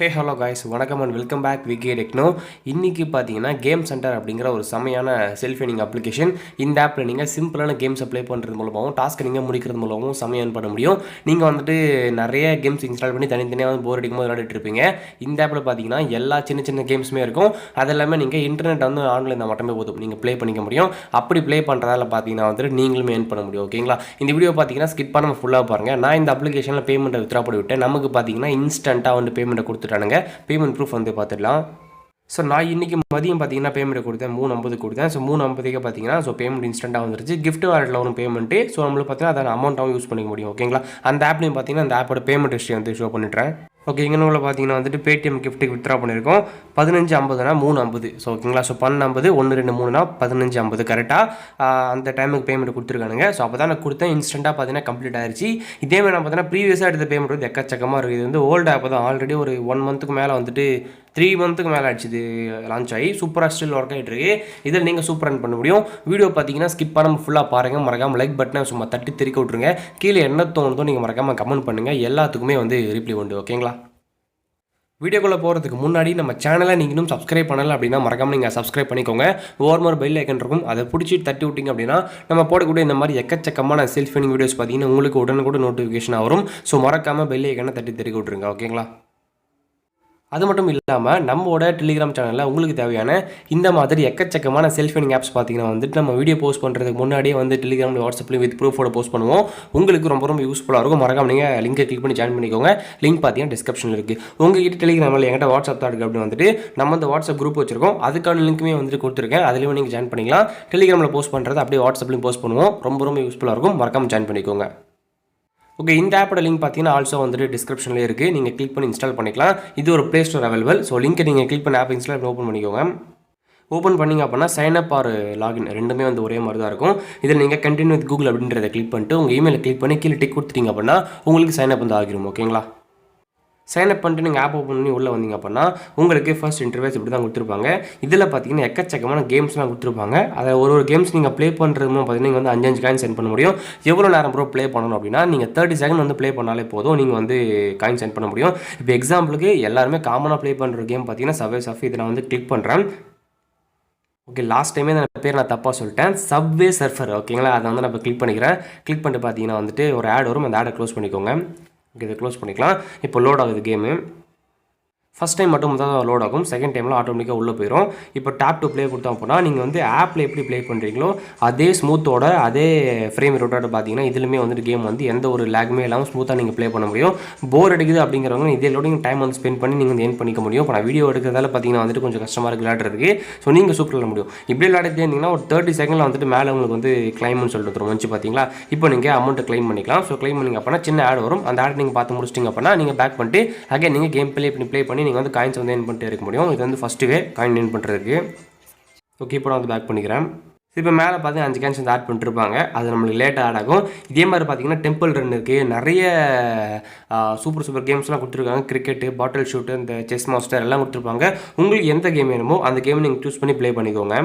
ஹே hello guys, வணக்கம் and welcome back VK Techno. இன்றைக்கி பார்த்தீங்கன்னா கேம் சென்டர் அப்படிங்கிற ஒரு செமையான செல்ஃப் ஏர்னிங் அப்ளிகேஷன். இந்த ஆப்பில் நீங்கள் சிம்பிளான கேம்ஸை ப்ளே பண்ணுறது மூலமாகவும் டாஸ்க்கை நீங்கள் முடிக்கிறது மூலமாகவும் செமையாக earn பண்ண முடியும். நீங்கள் வந்துட்டு நிறைய கேம்ஸ் இன்ஸ்டால் பண்ணி தனித்தனியாக வந்து போர் அடிக்கும் போது விளையாடிட்டு இருப்பீங்க. இந்த ஆப்பில் பார்த்தீங்கன்னா எல்லா சின்ன சின்ன கேம்ஸுமே இருக்கும். அது எல்லாமே நீங்கள் இன்டர்நெட் வந்து ஆன்லைன் இருந்தால் மட்டுமே போதும் நீங்கள் ப்ளே பண்ணிக்க முடியும். அப்படி ப்ளே பண்ணுறதால பார்த்தீங்கன்னா வந்துட்டு நீங்களுமே earn பண்ண முடியும். ஓகேங்களா? இந்த வீடியோ பார்த்தீங்கன்னா ஸ்கிப் பண்ணாமல் ஃபுல்லாக பாருங்கள். நான் இந்த அப்ளிகேஷனில் பேமெண்ட்டை வித்ரா பண்ணி விட்டேன். நமக்கு பார்த்தீங்கன்னா இன்ஸ்டண்ட்டாக வந்து பேமெண்ட்டை கொடுத்துட்டானுங்க. பேமெண்ட் ப்ரூஃப் வந்து பார்த்துடலாம். ஸோ நான் இன்றைக்கி மதியம் பார்த்தீங்கன்னா பேமெண்ட் கொடுத்தேன், 350 கொடுத்தேன். ஸோ 350க்கு பார்த்தீங்கன்னா பேமெண்ட் இன்ஸ்டண்ட்டாக வந்துருச்சு. கிஃப்ட் வாலெட்டில் வரும் பேமெண்ட்டு. ஸோ நம்மளுக்கு பார்த்தீங்கன்னா அதை அமௌண்ட்டாகவும் யூஸ் பண்ணிக்க முடியும். ஓகேங்களா? அந்த ஆப்லையும் பார்த்தீங்கன்னா அந்த ஆப்போட பேமெண்ட் ஹிஸ்ட்ரி வந்து ஷோ பண்ணிட்டுறேன். ஓகே, இங்கே பார்த்தீங்கன்னா வந்துட்டு பேடிஎம் கிஃப்ட்டுக்கு வித்ரா பண்ணியிருக்கோம். 15.50னா 350. ஸோ ஓகேங்களா? ஸோ 12.50 1 2 3னா 15.50 கரெக்டாக அந்த டைமுக்கு பேமெண்ட் கொடுத்துருக்கானுங்க. ஸோ அப்போ தான் நான் கொடுத்தேன். இன்ஸ்டண்ட்டாக பார்த்தீங்கன்னா கம்ப்ளீட் ஆயிடுச்சு. இதேமாதிரி நான் பார்த்தீங்கன்னா ப்ரீவியஸாக எடுத்த பேமெண்ட் வந்து எக்கச்சக்கமாக இருக்குது. இது வந்து ஓல்டு ஆப் தான். ஆல்ரெடி ஒரு 1 மந்த்துக்கு மேலே வந்துட்டு 3 மந்த்துக்கு மேலே ஆயிடுச்சு இது லான்ச் ஆகி. சூப்பராக ஸ்டில் ஒர்க் ஆகிட்டு இருக்கு. இதில் நீங்கள் சூப்பர் ரன் பண்ண முடியும். வீடியோ பார்த்தீங்கன்னா ஸ்கிப் பண்ணாமல் ஃபுல்லாக பாருங்கள். மறக்காமல் லைக் பட்டனை சும்மா தட்டி தெறிக்க விட்ருங்க. கீழே என்ன தோணுதோ நீங்கள் மறக்காமல் கமெண்ட் பண்ணுங்கள். எல்லாத்துக்குமே வந்து ரிப்ளை உண்டு. ஓகேங்களா? வீடியோக்குள்ளே போகிறதுக்கு முன்னாடி நம்ம சேனலை நீங்கள் இன்னும் சப்ஸ்கிரைப் பண்ணலை அப்படின்னா மறக்காமல் நீங்கள் சப்ஸ்கிரைப் பண்ணிக்கோங்க. ஓவர் பெல் ஐக்கன் இருக்கும், அதை பிடிச்சி தட்டி விட்டிங்க அப்படின்னா நம்ம போடக்கூடிய இந்த மாதிரி எக்கச்சக்கமான செல்ஃப் ஏர்னிங் வீடியோஸ் பார்த்தீங்கன்னா உங்களுக்கு உடனுக்குடன் நோட்டிஃபிகேஷன் வரும். ஸோ மறக்காமல் பெல் ஐக்கனை தட்டி தெறிக்க விட்ருங்க. ஓகேங்களா? அது மட்டும் இல்லாமல் நம்மளோட டெலிகிராம் சேனலில் உங்களுக்கு தேவையான இந்த மாதிரி எக்கச்சக்கமான செல்ஃப் ஏர்னிங் ஆப்ஸ் பார்த்தீங்கன்னா வந்துட்டு நம்ம வீடியோ போஸ்ட் பண்ணுறதுக்கு முன்னாடியே வந்து டெலிகிராமில் வாட்ஸ்அப்லேயும் வித் ப்ரூஃபோட போஸ்ட் பண்ணுவோம். உங்களுக்கு ரொம்ப யூஸ்ஃபுல்லாக இருக்கும். மறக்காம நீங்கள் லிங்கை கிளிக் பண்ணி ஜாயின் பண்ணிக்கோங்க. லிங்க் பார்த்தீங்கன்னா டிஸ்கிரிப்ஷனில் இருக்குது. உங்ககிட்ட டெலிகிராமில் என்கிட்ட வாட்ஸ்அப் தான் இருக்குது அப்படின்னு வந்துட்டு நம்ம அந்த வாட்ஸ்அப் குரூப் வச்சிருக்கோம். அதுக்கான லிங்க்குமே வந்துட்டு கொடுத்துருக்கேன். அதுலேயும் நீங்கள் ஜாயின் பண்ணிக்கலாம். டெலிகிராமில் போஸ்ட் பண்ணுறது அப்படியே வாட்ஸ்அப்லேயும் போஸ்ட் பண்ணுவோம். ரொம்ப யூஸ்ஃபுல்லாக இருக்கும். மறக்காமல் ஜாயின் பண்ணிக்கோங்க. ஓகே, இந்த ஆப்போட லிங்க் பார்த்தீங்கன்னா ஆல்சோ வந்துட்டு டிஸ்கிரிப்ஷனில் இருக்குது. நீங்கள் கிளிக் பண்ணி இன்ஸ்டால் பண்ணிக்கலாம். இது ஒரு ப்ளே ஸ்டோர் அவைலபிள். ஸோ லிங்க்கை நீங்கள் கிளிக் பண்ணி ஆப் இன்ஸ்டால் பண்ணி ஓப்பன் பண்ணிக்கோங்க. ஓப்பன் பண்ணிங்க அப்படின்னா சைன் அப் ஆர் லாகின் ரெண்டுமே வந்து ஒரே மாதிரி தான் இருக்கும். இதில் நீங்கள் கண்டினியூ வித் கூகுள் அப்படின்றத கிளிக் பண்ணிட்டு உங்கள் இமெயிலை கிளிக் பண்ணி கீழே டிக் கொடுத்துட்டீங்க அப்படின்னா உங்களுக்கு சைன் அப் வந்து ஆகிரும். ஓகேங்களா? சைன் அப் பண்ணிட்டு நீங்கள் ஆப் ஓப்பன் பண்ணி உள்ளே வந்தீங்க அப்படின்னா உங்களுக்கு ஃபர்ஸ்ட் இன்டர்வேஸ் இப்படி தான் கொடுத்துருப்பாங்க. இதில் பார்த்தீங்கன்னா எக்கச்சக்கமான கேம்ஸ்லாம் கொடுத்துருப்பாங்க. அதை ஒரு கேம்ஸ் நீங்கள் ப்ளே பண்ணுறது பார்த்தீங்கன்னா நீங்கள் வந்து 5 காயின் சென்ட் பண்ண முடியும். எவ்வளோ நேரம் ப்ரோ ப்ளே பண்ணணும் அப்படின்னா நீங்கள் 30 செகண்ட் வந்து ப்ளே பண்ணாலே போதும். நீங்கள் வந்து காயின் சென்ட் பண்ண முடியும். இப்போ எக்ஸாம்பிளுக்கு எல்லாருமே காமனாக ப்ளே பண்ணுற கேம் பார்த்தீங்கன்னா சப்வே சர்ஃப். இதை நான் வந்து கிளிக் பண்ணுறேன். ஓகே, லாஸ்ட் டைமே அந்த பேர் நான் தப்பாக சொல்லிட்டேன். Subway surfer. ஓகேங்களா? அதை வந்து நான் இப்போ கிளிக் பண்ணிக்கிறேன். கிளிக் பண்ணிட்டு பார்த்தீங்கன்னா வந்துட்டு ஒரு ஆட் வரும். அந்த ஆடை க்ளோஸ் பண்ணிக்கோங்க. ஓகே, இதை க்ளோஸ் பண்ணிக்கலாம். இப்போ லோட் ஆகுது கேமு. ஃபஸ்ட் டைம் மட்டும் தான் லோட் ஆகும். செகண்ட் டைமில் ஆட்டோமேட்டிக்காக உள்ளே போயிடும். இப்போ டேப் டு ப்ளே கொடுத்தோம் அப்படின்னா நீங்கள் வந்து ஆப்பில் எப்படி ப்ளே பண்ணுறீங்களோ அதே ஸ்மூத்தோட அதே ஃப்ரேம் ரேட்டோட பார்த்தீங்கன்னா இதுலையுமே வந்துட்டு கேம் வந்து எந்த ஒரு லேக்குமே இல்லாமல் ஸ்மூத்தாக நீங்கள் ப்ளே பண்ண முடியும். போர் அடிக்குது அப்படிங்கிறவங்க இதே லோடிங் டைம் வந்து ஸ்பெண்ட் பண்ணி நீங்கள் வந்து ஏர்ன் பண்ணிக்க முடியும். இப்போ நான் வீடியோ எடுக்கிறதால பார்த்தீங்கன்னா வந்துட்டு கொஞ்சம் கஷ்டமாக இருக்குது விளையாடுறதுக்கு. ஸோ நீங்கள் சூப்பர் விளையாட முடியும். இப்படி விளையாடிட்டே இருந்தீங்கன்னா ஒரு 30 செகண்டில் வந்துட்டு மேலே உங்களுக்கு வந்து கிளைம்னு சொல்லிட்டு வரும். வந்து பார்த்தீங்களா? இப்போ நீங்கள் அமௌண்ட்டை கிளைம் பண்ணிக்கலாம். ஸோ கிளைம் பண்ணிங்க அப்படின்னா சின்ன ஆட் வரும். அந்த ஆட் நீங்கள் பார்த்து முடிச்சிட்டிங்க அப்படின்னா நீங்கள் பேக் பண்ணிட்டு அகைன் நீங்கள் கேம் ப்ளே பண்ணி நீங்கள் வந்து காயின்ஸ் வந்து பண்ணிட்டே இருக்க முடியும். இது வந்து ஃபஸ்ட்டு வே காயின் ஏர்ன் பண்ணுறதுக்கு. ஓகே, இப்போ நான் வந்து பேக் பண்ணிக்கிறேன். இப்போ மேலே பார்த்தீங்கன்னா 5 காயின்ஸ் வந்து ஆட் பண்ணிட்டுருப்பாங்க. அது நம்மளுக்கு லேட்டாக ஆட் ஆகும். இதே மாதிரி பார்த்தீங்கன்னா டெம்பிள் ரன் இருக்குது. நிறைய சூப்பர் கேம்ஸ்லாம் கொடுத்துருக்காங்க. கிரிக்கெட்டு, பாட்டில் ஷூட்டு, இந்த செஸ் மாஸ்டர் எல்லாம் கொடுத்துருப்பாங்க. உங்களுக்கு எந்த கேம் வேணுமோ அந்த கேம் நீங்கள் சூஸ் பண்ணி ப்ளே பண்ணிக்கோங்க.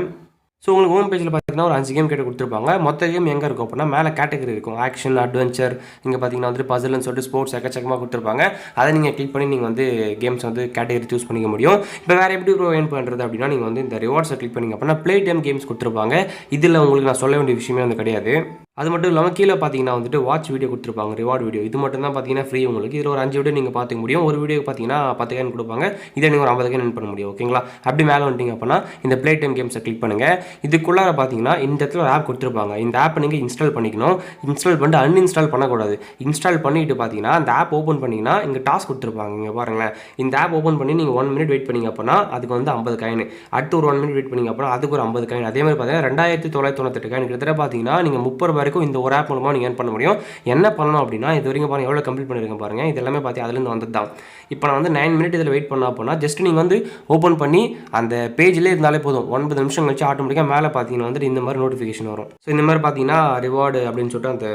ஸோ உங்களுக்கு ஹோம் பேஜில் பார்த்தீங்கன்னா ஒரு 5 கேம் கேட்டு கொடுத்துருப்பாங்க. மொத்த கேம் எங்கே இருக்கும் அப்படின்னா மேலே கேட்டகரி இருக்கும். ஆக்ஷன், அட்வென்ச்சர், இங்கே பார்த்தீங்கன்னா வந்து பசில்னு சொல்லிட்டு ஸ்போர்ட்ஸ் எக்கச்சக்கமாக கொடுத்துருப்பாங்க. அதை நீங்கள் கிளிக் பண்ணி நீங்கள் வந்து கேம்ஸ் வந்து கேட்டகரி சூஸ் பண்ணிக்க முடியும். இப்போ வேறு எப்படி ஏர்ன் பண்ணுறது அப்படின்னா நீங்கள் வந்து இந்த ரிவார்ட்ஸை கிளிக் பண்ணிங்க அப்படின்னா ப்ளே டைம் கேம்ஸ் கொடுத்துருப்பாங்க. இதில் உங்களுக்கு நான் சொல்ல வேண்டிய விஷயமே வந்து கிடையாது. அது மட்டும் இல்லாமல் கீழே பார்த்தீங்கன்னா வந்துட்டு வாட்ச் வீடியோ கொடுத்துருப்பாங்க, ரிவார்ட் வீடியோ. இது மட்டும் தான் பார்த்தீங்கன்னா ஃப்ரீ உங்களுக்கு. இதில் ஒரு 5 வீடியோ நீங்கள் பார்த்துக்க முடியும். ஒரு வீடியோ பார்த்தீங்கன்னா 10 காயின் கொடுப்பாங்க. இதை நீங்கள் ஒரு 50 காயின் earn பண்ண முடியும். ஓகேங்களா? அப்படி மேலே வந்துட்டீங்க அப்படின்னா இந்த ப்ளே டைம் கேம்ஸை கிளிக் பண்ணுங்கள். இதுக்குள்ளார பார்த்தீங்கன்னா இந்த இடத்துல ஒரு ஆப் கொடுத்துருப்பாங்க. இந்த ஆப்பை நீங்கள் இன்ஸ்டால் பண்ணிக்கணும். இன்ஸ்டால் பண்ணிட்டு அன்இன்ஸ்டால் பண்ணக்கூடாது. இன்ஸ்டால் பண்ணிட்டு பார்த்தீங்கன்னா அந்த ஆப் ஓப்பன் பண்ணிங்கன்னா இங்கே டாஸ்க் கொடுத்துருப்பாங்க. இங்கே பாருங்களேன். இந்த ஆப் ஓப்பன் பண்ணி நீங்கள் 1 மினிட் வெயிட் பண்ணிங்க அப்படின்னா அதுக்கு வந்து 50 காயின். அடுத்து ஒரு 1 மினிட் வெயிட் பண்ணிங்க அப்படின்னா அதுக்கு ஒரு 50 காயின். அதே மாதிரி பார்த்தீங்கன்னா 2998 காயின். கிட்டத்தட்ட பார்த்தீங்கன்னா நீங்கள் 30 ரூபாய் வரைக்கும் இந்த ஒரு ஆப் மூலமாக நீங்கள் ஏர்ன் பண்ண முடியும். என்ன பண்ணணும் அப்படின்னா இது வரைக்கும் பாருங்கள் எவ்வளோ கம்ப்ளீட் பண்ணியிருக்கேன் பாருங்கள். இது எல்லாமே பார்த்து அதுலேருந்து வந்தது தான். இப்போ நான் வந்து 9 மினிட் இதில் வெயிட் பண்ண அப்படின்னா ஜஸ்ட் நீங்கள் வந்து ஓப்பன் பண்ணி அந்த பேஜ்லேயே இருந்தாலே போதும். 9 நிமிஷம் கழிச்சு ஆட்டோமேட்டிக்காக மேலே பார்த்தீங்கன்னா வந்துட்டு இந்த மாதிரி நோட்டிஃபிகேஷன் வரும். ஸோ இந்த மாதிரி பார்த்தீங்கன்னா ரிவார்டு அப்படின்னு சொல்லிட்டு அந்த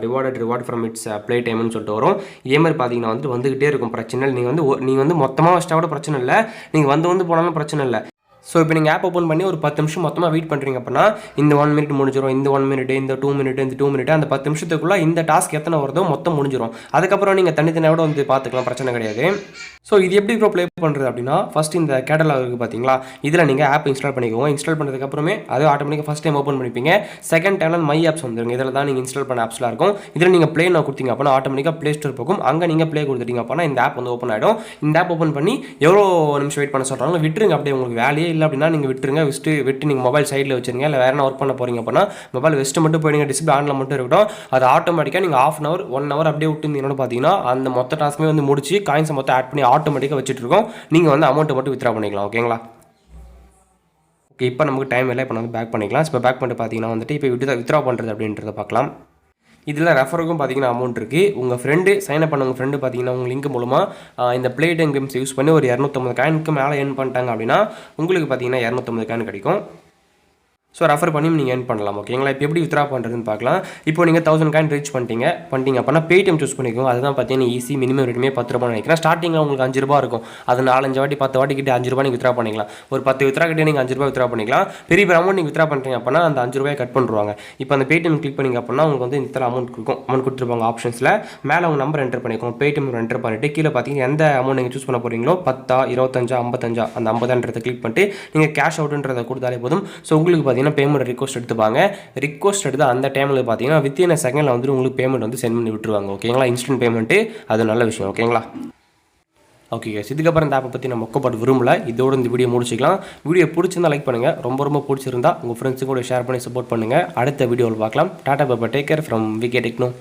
ரிவார்ட் ஃப்ரம் இட்ஸ் ப்ளே டைம்னு சொல்லிட்டு வரும். இதே மாதிரி பார்த்தீங்கன்னா வந்துகிட்டே இருக்கும். பிரச்சனை இல்லை. நீங்கள் வந்து மொத்தமாக வச்சிட்டா கூட பிரச்சனை இல்லை. நீங்கள் வந்து போனாலும் பிரச்சனை இல்லை. ஸோ இப்போ நீங்கள் ஆப் ஓப்பன் பண்ணி ஒரு 10 நிமிஷம் மொத்தமாக வெயிட் பண்ணுறீங்க அப்படின்னா இந்த 1 மினிட் முடிஞ்சிடும், இந்த 1 மினிட், இந்த 2 மினிட், இந்த 2 மினிட், அந்த 10 நிமிஷத்துக்குள்ளே இந்த டாஸ்க் எத்தனை வருதோ மொத்தம் முடிஞ்சிடும். அதுக்கப்புறம் நீங்கள் தனித்தனியோட வந்து பார்த்துக்கலாம், பிரச்சனை கிடையாது. ஸோ இது எப்படி இப்போ ப்ளே பண்ணுறது அப்படின்னா, ஃபஸ்ட் இந்த கேட்டலாக் இருக்குது பார்த்தீங்களா, இதில் நீங்கள் ஆப் இன்ஸ்டால் பண்ணிக்கோங்க. இன்ஸ்டால் பண்ணுறதுக்கப்புறமே அது ஆட்டோமேட்டிக்காக ஃபஸ்ட் டைம் ஓப்பன் பண்ணிப்பீங்க. செகண்ட் டைமில் மை ஆப்ஸ் வந்துருங்க. இதில் தான் நீங்கள் இன்ஸ்டால் பண்ண ஆப்ஸ்லாம் இருக்கும். இதில் நீங்கள் ப்ளே நான் கொடுத்தீங்க அப்படின்னா ஆட்டோமேட்டிக்காக ப்ளே ஸ்டோர் போகும். அங்கே நீங்கள் ப்ளே கொடுத்துட்டீங்க அப்படின்னா இந்த ஆப் வந்து ஓப்பன் ஆகிடும். இந்த ஆப் ஓப்பன் பண்ணி எவ்வளோ நிமிஷம் வெயிட் பண்ண சொல்கிறாங்க விட்டுருங்க. அப்படியே உங்களுக்கு வேலையே இல்லை அப்படின்னா நீங்கள் விட்டுருங்க. விட்டு நீங்கள் மொபைல் சைடில் வச்சுருங்க. இல்லை வேறு என்ன ஒர்க் பண்ண போகிறீங்க அப்படின்னா மொபைல் வெஸ்ட்டு மட்டும் போயிடுங்க, டிஸ்பிளே ஆனில் மட்டும் இருக்கட்டும். அது ஆட்டோமேட்டிக்காக நீங்கள் ½ hour 1 hour அப்படியே விட்டுருந்தீங்கன்னு பார்த்தீங்கன்னா அந்த மொத்த டாஸ்க்குமே வந்து முடிச்சு காயின்ஸை மொத்தம் ஆட் பண்ணி ஆட்டோமேட்டிக்காக வச்சுட்டு இருக்கோம். நீங்கள் வந்து அமௌண்ட்டை மட்டும் வித்ரா பண்ணிக்கலாம். ஓகேங்களா? ஓகே, இப்போ நமக்கு டைம் இல்லை. இப்போ வந்து பேக் பண்ணிக்கலாம். இப்போ பேக் பண்ணிட்டு பார்த்தீங்கன்னா வந்துட்டு இப்போ வித்ரா பண்ணுறது அப்படின்றத பார்க்கலாம். இதில் ரெஃபருக்கும் பார்த்தீங்கன்னா அமௌண்ட் இருக்குது. உங்கள் ஃப்ரெண்டு சைன் அப் பண்ண உங்கள் ஃப்ரெண்டு பார்த்தீங்கன்னா உங்கள் லிங்க் மூலமாக இந்த ப்ளே டைம் கேம்ஸ் யூஸ் பண்ணி ஒரு 250 காயினுக்கு மேலே ஏர்ன் பண்ணிட்டாங்க அப்படின்னா உங்களுக்கு பார்த்தீங்கன்னா 250 காயின் கிடைக்கும். ஸோ ரெஃபர் பண்ணி நீங்கள் ஏர்ன் பண்ணலாம். ஓகேங்களா? இப்போ எப்படி வித்ரா பண்ணுறதுன்னு பார்க்கலாம். இப்போ நீங்கள் 1000 காயின் ரீச் பண்ணிட்டீங்க அப்படின்னா பேடிஎம் சூஸ் பண்ணிக்கோங்க. அதுதான் பார்த்தீங்கன்னா ஈஸி. மினிமம் ரேட்டுமே 10 ரூபா நினைக்கிறேன். ஸ்டார்டிங்கில் உங்களுக்கு 5 ரூபா இருக்கும். அது 4-5 வாட்டி 10 வாட்டி கிட்டே 5 ரூபா நீங்கள் வித்ரா பண்ணிக்கலாம். ஒரு 10 வித்ரா கிட்டே நீங்கள் 5 ரூபா வித்ரா பண்ணிக்கலாம். பெரிய அமௌண்ட் நீங்கள் வித்ரா பண்ணுறீங்க அப்படின்னா அந்த 5 ரூபாயை கட் பண்ணுவாங்க. இப்போ அந்த பேடிஎம் கிளிக் பண்ணிங்க அப்படின்னா உங்களுக்கு வந்து இந்த அமௌண்ட் கொடுத்துருப்பாங்க. ஆப்ஷன்ஸில் மேலே உங்கள் நம்பர் என்டர் பண்ணிக்கோங்க. பேடிஎம் என்டர் பண்ணிவிட்டு கீழே பார்த்தீங்கன்னா எந்த அமௌண்ட் நீங்கள் சூஸ் பண்ண போகிறீங்களோ 10, 25, 55 அந்த 50ன்றதை கிளிக் பண்ணிட்டு நீங்கள் கேஷ் அவுட்ன்றதை கொடுத்தாலே போதும். ஸோ உங்களுக்கு பார்த்தீங்கன்னா பேமெண்ட் ரிக்வஸ்ட் எடுத்துப்பாங்க. ரிக்வஸ்ட் எடுத்து அந்த டைமில் பார்த்தீங்கன்னா வித்தின் செகண்டில் வந்து உங்களுக்கு பேமெண்ட் வந்து சென்ட் பண்ணி விட்டுருவாங்க. ஓகேங்களா? இன்ஸ்டன்ட் பேமெண்ட்டு, அது நல்ல விஷயம். ஓகேங்களா? ஓகே கேஸ், இதுக்கப்புறம் இந்த ஆப்பை பற்றி நம்ம மொக்கப்பட்டு விரும்பல. இதோட இந்த வீடியோ முடிச்சிக்கலாம். வீடியோ பிடிச்சிருந்தா லைக் பண்ணுங்கள். ரொம்ப பிடிச்சிருந்தா உங்கள் ஃப்ரெண்ட்ஸுக்கு கூட ஷேர் பண்ணி சப்போர்ட் பண்ணுங்கள். அடுத்த வீடியோவில் பார்க்கலாம். டாடா பாபா, take care from VK techno.